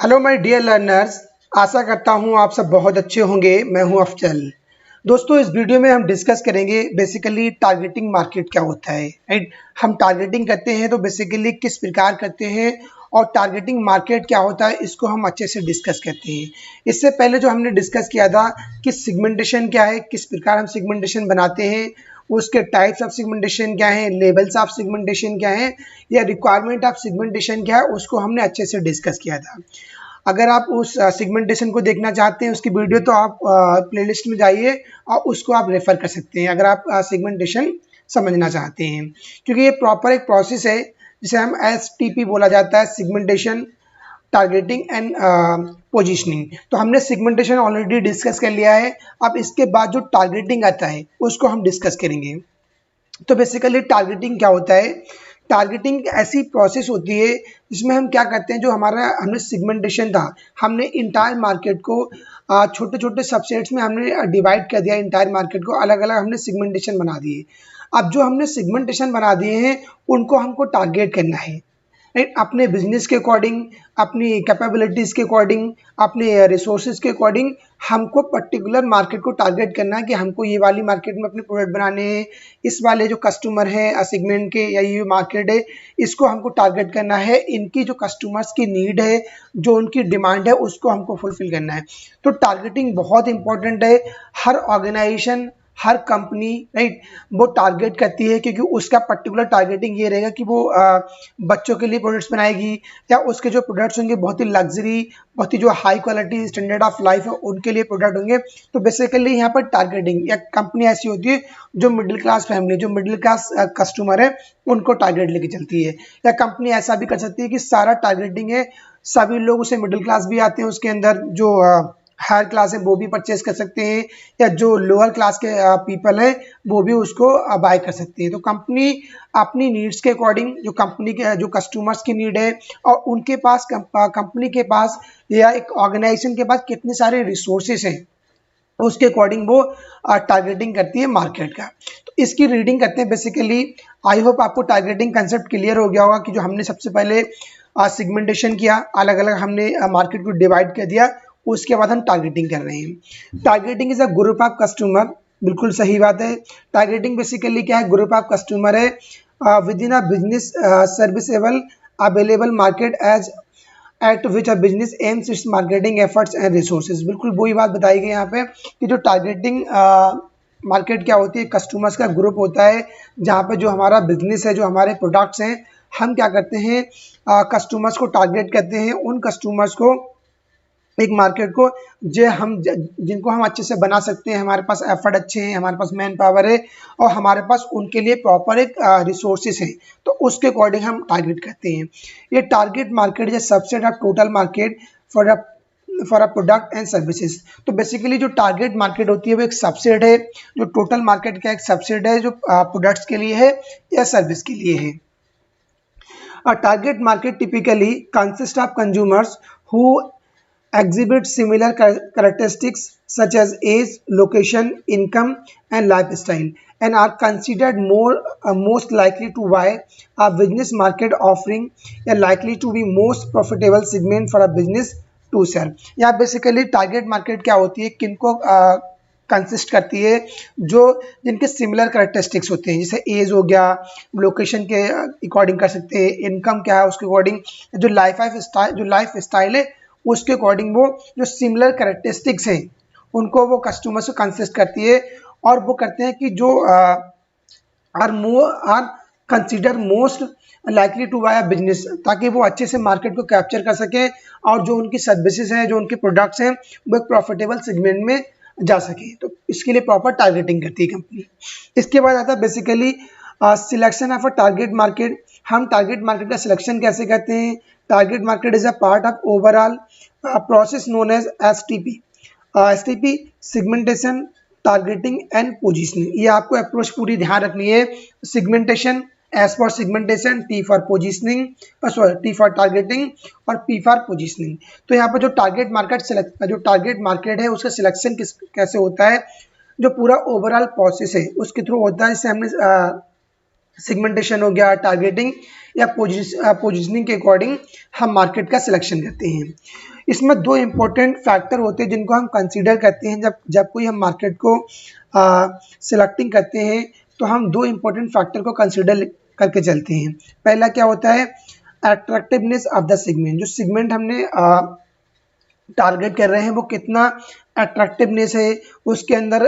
Hello my dear learners. आशा करता हूँ आप सब बहुत अच्छे होंगे। मैं हूँ अफजल। दोस्तों, इस वीडियो में हम डिस्कस करेंगे बेसिकली टारगेटिंग मार्केट क्या होता है। राइट, हम टारगेटिंग करते हैं तो बेसिकली किस प्रकार करते हैं और टारगेटिंग मार्केट क्या होता है, इसको हम अच्छे से डिस्कस करते हैं। इससे पहले जो हमने डिस्कस किया था कि सिगमेंटेशन क्या है, किस प्रकार हम सिगमेंटेशन बनाते हैं, उसके टाइप्स ऑफ सिगमेंटेशन क्या है, लेवल्स ऑफ सिगमेंटेशन क्या है, या रिक्वायरमेंट ऑफ सिगमेंटेशन क्या है, उसको हमने अच्छे से डिस्कस किया था। अगर आप उस सेगमेंटेशन को देखना चाहते हैं उसकी वीडियो, तो आप प्लेलिस्ट में जाइए और उसको आप रेफर कर सकते हैं अगर आप सेगमेंटेशन समझना चाहते हैं, क्योंकि ये प्रॉपर एक प्रोसेस है जिसे हम STP बोला जाता है, सिगमेंटेशन, टारगेटिंग एंड पोजीशनिंग। तो हमने सिगमेंटेशन ऑलरेडी डिस्कस कर लिया है। अब इसके बाद जो टारगेटिंग आता है उसको हम डिस्कस करेंगे। तो बेसिकली टारगेटिंग क्या होता है? टारगेटिंग ऐसी प्रोसेस होती है जिसमें हम क्या करते हैं, जो हमारा हमने सिगमेंटेशन था, हमने इंटायर मार्केट को छोटे छोटे सबसेट्स में हमने डिवाइड कर दिया। इंटायर मार्केट को अलग अलग हमने सिगमेंटेशन बना दिए। अब जो हमने सिगमेंटेशन बना दिए हैं उनको हमको टारगेट करना है। राइट, अपने बिजनेस के अकॉर्डिंग, अपनी कैपेबिलिटीज़ के अकॉर्डिंग, अपने रिसोर्सेज के अकॉर्डिंग हमको पर्टिकुलर मार्केट को टारगेट करना है कि हमको ये वाली मार्केट में अपने प्रोडक्ट बनाने हैं। इस वाले जो कस्टमर है सेगमेंट के या ये मार्केट है, इसको हमको टारगेट करना है। इनकी जो कस्टमर्स की नीड है, जो उनकी डिमांड है, उसको हमको फुलफिल करना है। तो टारगेटिंग बहुत इंपॉर्टेंट है। हर ऑर्गेनाइजेशन, हर कंपनी, राइट, वो टारगेट करती है, क्योंकि उसका पर्टिकुलर टारगेटिंग ये रहेगा कि वो बच्चों के लिए प्रोडक्ट्स बनाएगी, या उसके जो प्रोडक्ट्स होंगे बहुत ही लग्जरी, बहुत ही जो high quality standard of life है उनके लिए प्रोडक्ट होंगे। तो बेसिकली यहाँ पर टारगेटिंग, या कंपनी ऐसी होती है जो मिडिल क्लास फैमिली, जो मिडिल क्लास कस्टमर है, उनको टारगेट लेके चलती है। या कंपनी ऐसा भी कर सकती है कि सारा टारगेटिंग है, सभी लोग उसे मिडिल क्लास भी आते हैं उसके अंदर, जो हायर क्लास है वो भी परचेज कर सकते हैं, या जो लोअर क्लास के पीपल है वो भी उसको बाय कर सकते हैं। तो कंपनी अपनी नीड्स के अकॉर्डिंग, जो कंपनी के जो कस्टमर्स की नीड है और उनके पास कंपनी के पास या एक ऑर्गेनाइजेशन के पास कितने सारे रिसोर्सेस हैं, उसके अकॉर्डिंग वो टारगेटिंग करती है मार्केट का। तो इसकी रीडिंग करते हैं बेसिकली। आई होप आपको टारगेटिंग कंसेप्ट क्लियर हो गया होगा कि जो हमने सबसे पहले सिगमेंटेशन किया, अलग अलग हमने मार्केट को डिवाइड कर दिया, उसके बाद हम टारगेटिंग कर रहे हैं। Targeting is a group of customer. बिल्कुल सही बात है। टारगेटिंग बेसिकली क्या है? ग्रुप ऑफ कस्टमर है within a business serviceable available market as at which a business aims its marketing efforts and resources. बिल्कुल वही बात बताई गई यहाँ पे कि जो टारगेटिंग मार्केट क्या होती है, कस्टमर्स का ग्रुप होता है जहाँ पे जो हमारा बिजनेस है, जो हमारे प्रोडक्ट्स हैं, हम क्या करते हैं, कस्टमर्स को टारगेट करते हैं। उन कस्टमर्स को, एक मार्केट को, जो हम जिनको हम अच्छे से बना सकते हैं, हमारे पास एफर्ट अच्छे हैं, हमारे पास मैन पावर है और हमारे पास उनके लिए प्रॉपर एक रिसोर्सेज है, तो उसके अकॉर्डिंग हम टारगेट करते हैं। ये target market is subset of total market for a product and services. तो बेसिकली जो टारगेट मार्केट होती है वो एक सबसेट है, जो टोटल मार्केट का एक सबसेट है, जो प्रोडक्ट्स के लिए है या सर्विस के लिए है। A target market typically consists of consumers who exhibit similar characteristics such as age, location, income, and lifestyle, and are considered most likely to buy a business market offering a likely to be most profitable segment for a business to sell। या basically target market क्या होती है, किनको consist करती है? जो जिनके similar characteristics होते हैं, जैसे एज हो गया, लोकेशन के अकॉर्डिंग कर सकते हैं, इनकम क्या है उसके अकॉर्डिंग, जो लाइफ स्टाइल है उसके अकॉर्डिंग, वो जो सिमिलर करेक्टरिस्टिक्स हैं उनको वो कस्टमर से कंसिस्ट करती है। और वो करते हैं कि जो are consider most likely to buy a business, ताकि वो अच्छे से मार्केट को कैप्चर कर सकें और जो उनकी सर्विसेज हैं, जो उनके प्रोडक्ट्स हैं, वो एक प्रॉफिटेबल सेगमेंट में जा सके। तो इसके लिए प्रॉपर टारगेटिंग करती है कंपनी। इसके बाद आता है basically selection of a target market. हम टारगेट मार्केट का सिलेक्शन कैसे करते हैं? Target market is a part of overall process known as STP। STP segmentation, targeting and positioning. ये आपको अप्रोच पूरी ध्यान रखनी है। Segmentation, S for segmentation, T for positioning, T for targeting और P फॉर पोजीशनिंग। तो यहाँ पर जो टारगेट मार्केट है उसका सिलेक्शन कैसे होता है, जो पूरा ओवरऑल प्रोसेस है उसके थ्रू होता है। जैसे हमने सेगमेंटेशन हो गया, टारगेटिंग या पोजीशनिंग के अकॉर्डिंग हम मार्केट का सिलेक्शन करते हैं। इसमें दो इम्पोर्टेंट फैक्टर होते हैं जिनको हम कंसीडर करते हैं जब जब कोई हम मार्केट को सिलेक्टिंग करते हैं, तो हम दो इम्पोर्टेंट फैक्टर को कंसीडर करके चलते हैं। पहला क्या होता है, अट्रैक्टिवनेस ऑफ द सेगमेंट। जो सेगमेंट हमने टारगेट कर रहे हैं वो कितना अट्रैक्टिवनेस है, उसके अंदर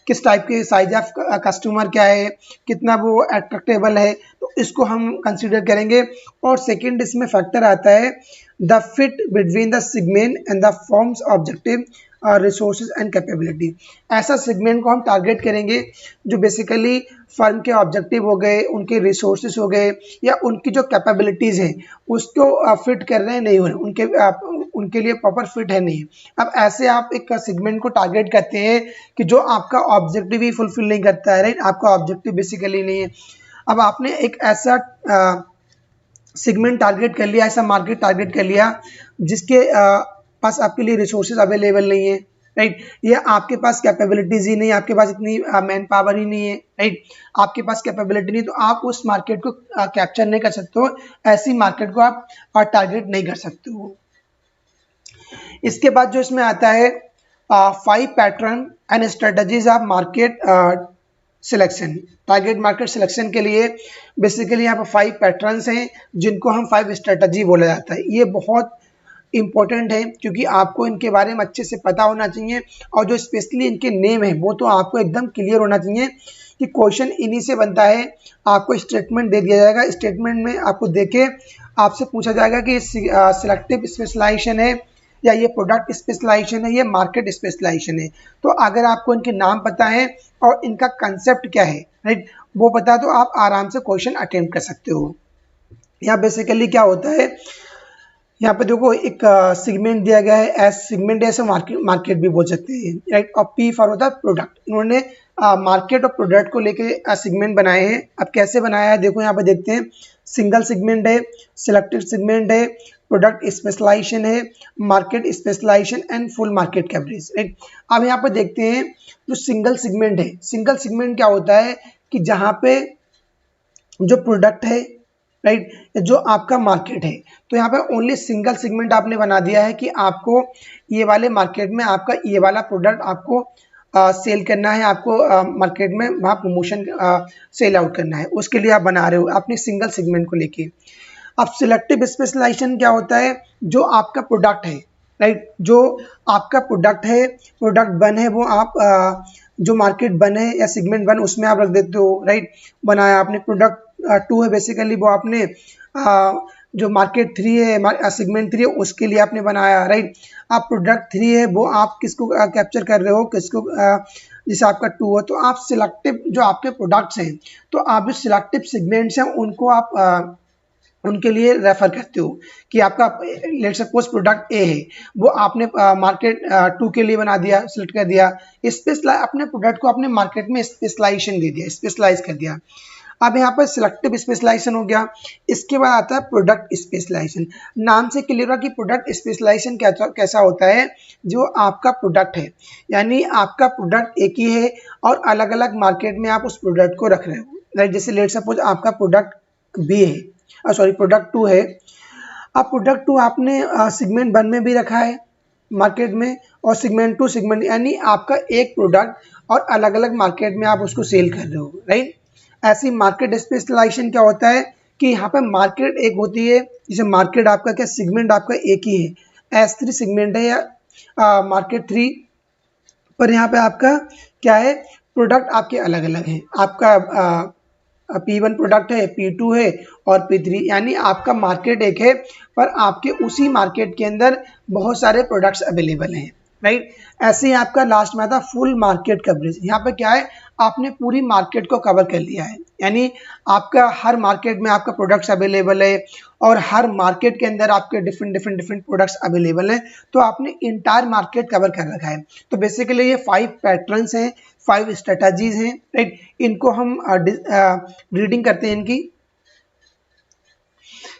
किस टाइप के साइज ऑफ कस्टमर क्या है, कितना वो अट्रैक्टेबल है, तो इसको हम कंसीडर करेंगे। और सेकंड इसमें फैक्टर आता है the fit between the segment and the firms objective resources and capability. ऐसा सेगमेंट को हम टारगेट करेंगे जो बेसिकली फर्म के ऑब्जेक्टिव हो गए, उनके रिसोर्सेज हो गए, या उनकी जो कैपेबिलिटीज़ हैं उसको फिट कर रहे हैं नहीं हो रहे, उनके लिए प्रॉपर फिट है नहीं। अब ऐसे आप एक सेगमेंट को टारगेट करते हैं कि जो आपका ऑब्जेक्टिव ही फुलफिल नहीं करता है, राइट, आपका ऑब्जेक्टिव बेसिकली नहीं है। अब आपने एक ऐसा सेगमेंट टारगेट कर लिया, ऐसा मार्केट टारगेट कर लिया जिसके पास आपके लिए रिसोर्सेज अवेलेबल नहीं है, राइट, या आपके पास कैपेबिलिटीज ही नहीं, आपके पास इतनी मैन पावर ही नहीं है, राइट, आपके पास कैपेबिलिटी नहीं, तो आप उस मार्केट को कैप्चर नहीं कर सकते हो, ऐसी मार्केट को आप टारगेट नहीं कर सकते हो। इसके बाद जो इसमें आता है 5 pattern and strategies of market selection. Target market selection के लिए बेसिकली यहाँ पर 5 पैटर्न्स हैं जिनको हम 5 स्ट्रेटजी बोला जाता है। ये बहुत इंपॉर्टेंट है क्योंकि आपको इनके बारे में अच्छे से पता होना चाहिए, और जो स्पेशली इनके नेम है वो तो आपको एकदम क्लियर होना चाहिए कि क्वेश्चन इन्हीं से बनता है। आपको स्टेटमेंट दे दिया जाएगा, स्टेटमेंट में आपको देके आपसे पूछा जाएगा कि सिलेक्टिव स्पेशलाइजेशन है या ये प्रोडक्ट स्पेशलाइजेशन है, ये मार्केट स्पेशलाइजेशन है। तो अगर आपको इनके नाम पता है और इनका कंसेप्ट क्या है, राइट, वो पता, तो आप आराम से क्वेश्चन अटेम्प्ट कर सकते हो। यहाँ बेसिकली क्या होता है, यहाँ पे देखो एक सेगमेंट दिया गया है, एस सेगमेंट ऐसे मार्केट भी बोल सकते हैं, राइट, और पी फॉर होता है प्रोडक्ट। इन्होंने मार्केट और प्रोडक्ट को लेके सेगमेंट बनाए हैं। अब कैसे बनाया है देखो, यहाँ पे देखते हैं, सिंगल सेगमेंट है, सिलेक्टिव सेगमेंट है, प्रोडक्ट स्पेशलाइजेशन है, market specialization and full market coverage, right. अब यहाँ पे देखते हैं जो सिंगल सेगमेंट है, सिंगल सेगमेंट क्या होता है कि जहाँ पे जो प्रोडक्ट है, राइट, जो आपका मार्केट है, तो यहाँ पे ओनली सिंगल सेगमेंट आपने बना दिया है कि आपको ये वाले मार्केट में आपका ये वाला प्रोडक्ट आपको सेल करना है, आपको मार्केट में वहाँ प्रमोशन सेल आउट करना है, उसके लिए आप बना रहे हो अपने सिंगल सेगमेंट को लेके। अब सिलेक्टिव स्पेशलाइजेशन क्या होता है, जो आपका प्रोडक्ट है, राइट, जो आपका प्रोडक्ट है, प्रोडक्ट 1 है, वो आप जो मार्केट 1 है या सेगमेंट 1 उसमें आप रख देते हो, राइट, बनाया आपने। प्रोडक्ट 2 है बेसिकली वो आपने जो मार्केट 3 है, सेगमेंट 3 है, उसके लिए आपने बनाया, राइट। आप प्रोडक्ट 3 है वो आप किसको कैप्चर कर रहे हो, किसको जैसे आपका 2 है, तो आप सिलेक्टिव जो आपके प्रोडक्ट्स हैं, तो आप जो सिलेक्टिव सेगमेंट्स हैं उनको आप उनके लिए रेफर करते हो कि आपका लेट्स सपोज प्रोडक्ट ए है, वो आपने मार्केट 2 के लिए बना दिया, सिलेक्ट कर दिया, अपने प्रोडक्ट को अपने मार्केट में स्पेशलाइजेशन दे दिया, स्पेशलाइज कर दिया। अब यहाँ पर सिलेक्टिव स्पेशलाइजेशन हो गया। इसके बाद आता है प्रोडक्ट स्पेशलाइजेशन। नाम से क्लियर हुआ कि प्रोडक्ट स्पेशलाइजेशन कैसा होता है, जो आपका प्रोडक्ट है, यानी आपका प्रोडक्ट एक ही है और अलग अलग मार्केट में आप उस प्रोडक्ट को रख रहे हो, राइट। जैसे लेट सपोज आपका प्रोडक्ट बी है, प्रोडक्ट 2 है। अब प्रोडक्ट 2 आपने सेगमेंट 1 में भी रखा है मार्केट में, और सेगमेंट 2 सेगमेंट, यानी आपका एक प्रोडक्ट और अलग अलग मार्केट में आप उसको सेल कर रहे हो, राइट। ऐसी मार्केट स्पेशलाइजेशन क्या होता है कि यहाँ पे मार्केट एक होती है, जैसे मार्केट आपका क्या, सेगमेंट आपका एक ही है, S3 सेगमेंट है या मार्केट 3, पर यहाँ पे आपका क्या है, प्रोडक्ट आपके अलग अलग हैं। आपका P1 प्रोडक्ट है, P2 है और P3, यानी आपका मार्केट एक है पर आपके उसी मार्केट के अंदर बहुत सारे प्रोडक्ट्स अवेलेबल हैं, राइट। ऐसे ही आपका लास्ट में आता है फुल मार्केट कवरेज। यहाँ पे क्या है, आपने पूरी मार्केट को कवर कर लिया है, यानी आपका हर मार्केट में आपका प्रोडक्ट्स अवेलेबल है और हर मार्केट के अंदर आपके डिफरेंट प्रोडक्ट्स अवेलेबल हैं, तो आपने इंटायर मार्केट कवर कर रखा है। तो बेसिकली ये 5 पैटर्न्स हैं, 5 स्ट्रेटजीज हैं, राइट। इनको हम रीडिंग करते हैं इनकी।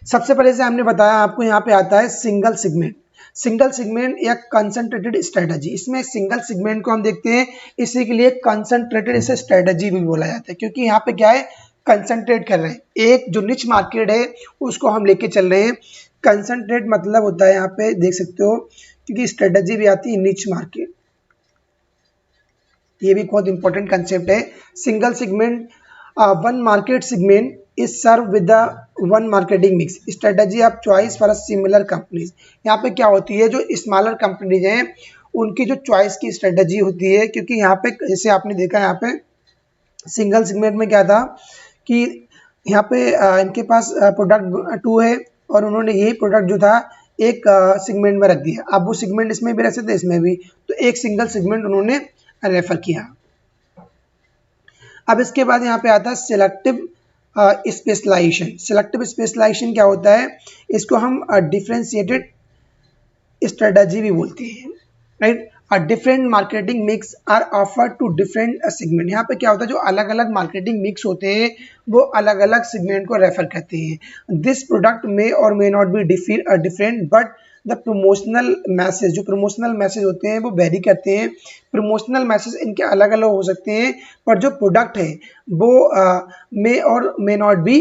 सबसे पहले से हमने बताया आपको, यहाँ पे आता है सिंगल सेगमेंट। सिंगल सेगमेंट या कंसंट्रेटेड स्ट्रेटजी। इसमें सिंगल सेगमेंट को हम देखते हैं, इसी के लिए कंसंट्रेटेड स्ट्रेटजी भी बोला जाता है, क्योंकि यहाँ पे क्या है, कंसंट्रेट कर रहे हैं, एक जो निच मार्केट है उसको हम लेके चल रहे हैं। कंसंट्रेट मतलब होता है यहाँ पे देख सकते हो, क्योंकि स्ट्रेटजी भी आती है निच मार्केट, ये भी बहुत इंपॉर्टेंट कंसेप्ट है। Single segment, one market segment is serve with the one marketing mix strategy of choice for similar companies. यहाँ पे क्या होती है, जो स्मॉलर कंपनीज हैं उनकी जो चॉइस की स्ट्रेटजी होती है, क्योंकि यहाँ पे जैसे आपने देखा यहाँ पे सिंगल सेगमेंट में क्या था कि यहाँ पे इनके पास प्रोडक्ट 2 है और उन्होंने यही प्रोडक्ट जो था एक सेगमेंट में रख दिया। अब वो सेगमेंट इसमें भी रख सकते इसमें भी, तो एक सिंगल सेगमेंट उन्होंने रेफर किया। अब इसके बाद यहाँ पे आता है सिलेक्टिव स्पेशलाइजेशन। सिलेक्टिव स्पेशलाइजेशन क्या होता है, इसको हम डिफरेंशिएटेड स्ट्रेटजी भी बोलते हैं, right. Different marketing mix are offered to different segment. यहाँ पे क्या होता है, जो अलग अलग मार्केटिंग मिक्स होते हैं वो अलग अलग सेगमेंट को रेफर करते हैं। दिस प्रोडक्ट मे और may not be different but the promotional message, जो प्रमोशनल मैसेज होते हैं वो वेरी करते हैं। प्रमोशनल मैसेज इनके अलग अलग हो सकते हैं, पर जो प्रोडक्ट है वो मे और मे नॉट बी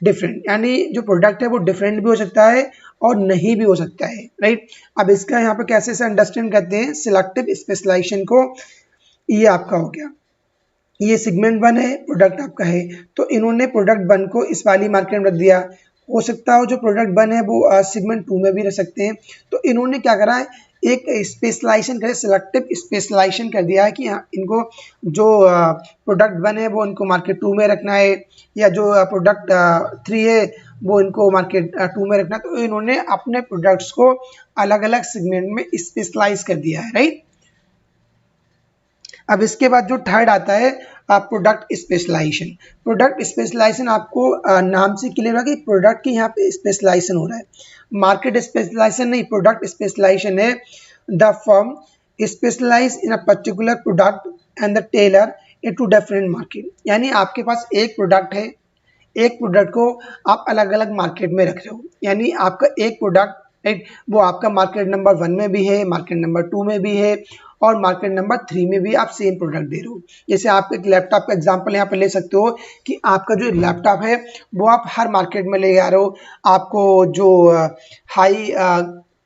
डिफरेंट, यानी जो प्रोडक्ट है वो डिफरेंट भी हो सकता है और नहीं भी हो सकता है, राइट। अब इसका यहाँ पे कैसे से अंडरस्टैंड करते हैं सिलेक्टिव स्पेशलाइजेशन को। ये आपका हो गया, ये सेगमेंट 1 है, प्रोडक्ट आपका है, तो इन्होंने प्रोडक्ट 1 को इस वाली मार्केट में रख दिया। हो सकता हो जो प्रोडक्ट 1 है वो सेगमेंट 2 में भी रख सकते हैं। तो इन्होंने क्या करा है, एक स्पेशलाइजेशन करे, सिलेक्टिव स्पेशलाइजेशन कर दिया है कि हाँ इनको जो प्रोडक्ट 1 है वो इनको मार्केट 2 में रखना है, या जो प्रोडक्ट 3 है वो इनको मार्केट 2 में रखना है। तो इन्होंने अपने प्रोडक्ट्स को अलग अलग सेगमेंट में स्पेशलाइज कर दिया है, राइट। अब इसके बाद जो थर्ड आता है प्रोडक्ट स्पेशलाइजेशन। प्रोडक्ट स्पेशलाइजेशन आपको नाम से क्लियर होगा कि प्रोडक्ट की यहाँ पे स्पेशलाइजेशन हो रहा है, मार्केट स्पेशलाइजेशन नहीं, प्रोडक्ट स्पेशलाइजेशन है। The firm specialize in a particular product and the tailor it to different market. यानी आपके पास एक प्रोडक्ट है, एक प्रोडक्ट को आप अलग अलग मार्केट में रख रहे हो, यानी आपका एक प्रोडक्ट, राइट, वो आपका मार्केट नंबर 1 में भी है, मार्केट नंबर 2 में भी है और मार्केट नंबर 3 में भी आप सेम प्रोडक्ट दे रहे हो। जैसे आप एक लैपटॉप का एग्जांपल यहाँ पे ले सकते हो कि आपका जो लैपटॉप है वो आप हर मार्केट में ले आ रहे हो। आपको जो हाई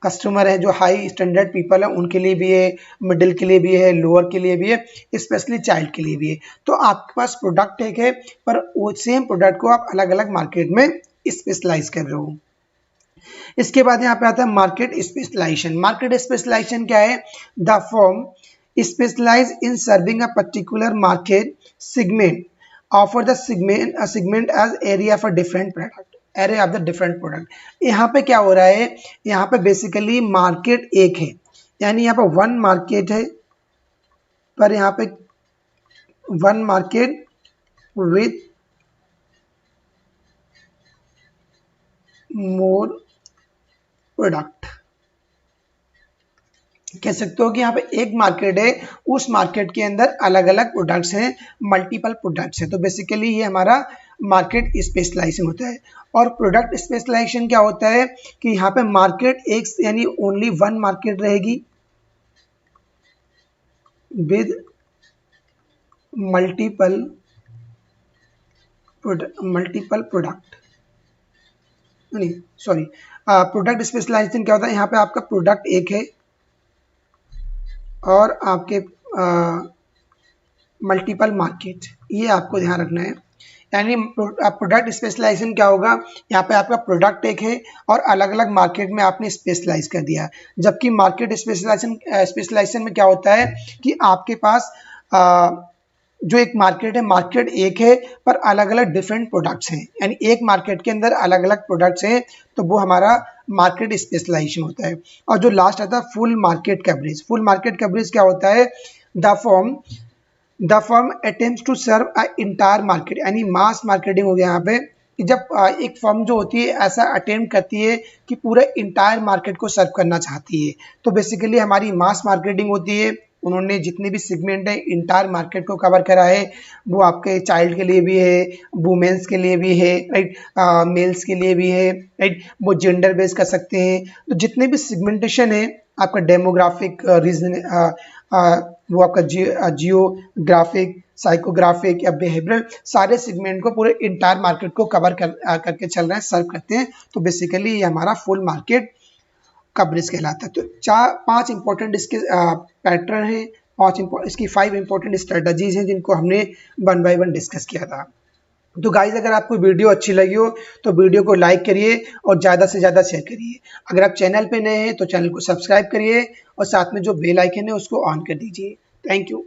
कस्टमर है, जो हाई स्टैंडर्ड पीपल है उनके लिए भी है, मिडिल के लिए भी है, लोअर के लिए भी है, स्पेशली चाइल्ड के लिए भी है। तो आपके पास प्रोडक्ट एक है, पर वो सेम प्रोडक्ट को आप अलग अलग मार्केट में स्पेशलाइज कर रहे हो। इसके बाद यहाँ पे आता है मार्केट स्पेशलाइजेशन। मार्केट स्पेशलाइजेशन क्या है, the firm specialize in serving a particular market segment offer the segment as area for different product, area of the different product. यहाँ पे क्या हो रहा है, यहाँ पे बेसिकली मार्केट एक है, यानी यहाँ पे 1 मार्केट है, पर यहाँ पे 1 मार्केट विथ मोर प्रोडक्ट। कह सकते हो कि यहाँ पे एक मार्केट है, उस मार्केट के अंदर अलग अलग प्रोडक्ट्स हैं, मल्टीपल प्रोडक्ट्स हैं। तो बेसिकली ये हमारा मार्केट स्पेशलाइजेशन होता है। और प्रोडक्ट स्पेशलाइजेशन क्या होता है कि यहाँ पे मार्केट एक, यानी ओनली 1 मार्केट रहेगी विद मल्टीपल प्रोडक्ट, नहीं सॉरी, प्रोडक्ट स्पेशलाइजेशन क्या होता है, यहाँ पे आपका प्रोडक्ट एक है और आपके मल्टीपल मार्केट, ये आपको ध्यान रखना है। यानी प्रोडक्ट स्पेशलाइजेशन क्या होगा, यहाँ पे आपका प्रोडक्ट एक है और अलग अलग मार्केट में आपने स्पेशलाइज कर दिया। जबकि मार्केट स्पेशलाइजेशन में क्या होता है कि आपके पास जो एक मार्केट है, मार्केट एक है पर अलग अलग डिफरेंट प्रोडक्ट्स हैं, यानी एक मार्केट के अंदर अलग अलग प्रोडक्ट्स हैं, तो वो हमारा मार्केट स्पेशलाइजेशन होता है। और जो लास्ट आता है full market coverage. Full market coverage क्या होता है, the firm attempts to serve a entire market, यानी मास मार्केटिंग हो गया यहाँ पे, कि जब एक फर्म जो होती है ऐसा अटेम्प्ट करती है कि पूरे इंटायर मार्केट को सर्व करना चाहती है, तो बेसिकली हमारी मास मार्केटिंग होती है। उन्होंने जितने भी सेगमेंट है इंटायर मार्केट को कवर करा है, वो आपके चाइल्ड के लिए भी है, वुमेन्स के लिए भी है, राइट, मेल्स के लिए भी है, राइट, वो जेंडर बेस कर सकते हैं। तो जितने भी सेगमेंटेशन है आपका डेमोग्राफिक रीजन, वो आपका जियोग्राफिक, साइकोग्राफिक या बिहेवियरल, सारे सेगमेंट को, पूरे इंटायर मार्केट को कवर करके चल रहे हैं, सर्व करते हैं। तो बेसिकली ये हमारा फुल मार्केट कवरेज कहलाता है। तो 5 इंपॉर्टेंट इसके पैटर्न हैं, इसकी 5 इंपॉर्टेंट स्ट्रेटजीज हैं जिनको हमने 1 बाय 1 डिस्कस किया था। तो गाइज अगर आपको वीडियो अच्छी लगी हो तो वीडियो को लाइक करिए और ज़्यादा से ज़्यादा शेयर करिए। अगर आप चैनल पे नए हैं तो चैनल को सब्सक्राइब करिए और साथ में जो बेल आइकन है उसको ऑन कर दीजिए। Thank you.